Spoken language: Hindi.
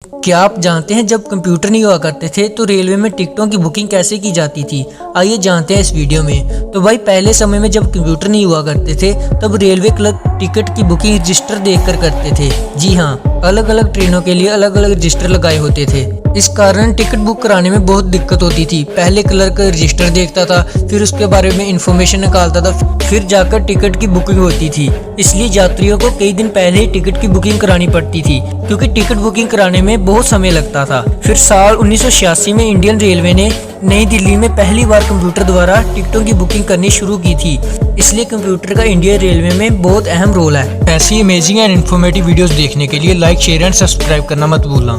क्या आप जानते हैं जब कंप्यूटर नहीं हुआ करते थे तो रेलवे में टिकटों की बुकिंग कैसे की जाती थी? आइए जानते हैं इस वीडियो में। तो भाई पहले समय में जब कंप्यूटर नहीं हुआ करते थे तब रेलवे क्लर्क टिकट की बुकिंग रजिस्टर देखकर करते थे। जी हाँ, अलग अलग ट्रेनों के लिए अलग अलग रजिस्टर लगाए होते थे। इस कारण टिकट बुक कराने में बहुत दिक्कत होती थी। पहले क्लर्क रजिस्टर देखता था, फिर उसके बारे में इंफॉर्मेशन निकालता था, फिर जाकर टिकट की बुकिंग होती थी। इसलिए यात्रियों को कई दिन पहले ही टिकट की बुकिंग करानी पड़ती थी, क्योंकि टिकट बुकिंग कराने में बहुत समय लगता था। फिर साल 1986 में इंडियन रेलवे ने नई दिल्ली में पहली बार कंप्यूटर द्वारा टिकटों की बुकिंग करनी शुरू की थी। इसलिए कंप्यूटर का इंडियन रेलवे में बहुत अहम रोल है। ऐसी अमेजिंग एंड इन्फॉर्मेटिव वीडियोस देखने के लिए लाइक, शेयर एंड सब्सक्राइब करना मत भूलना।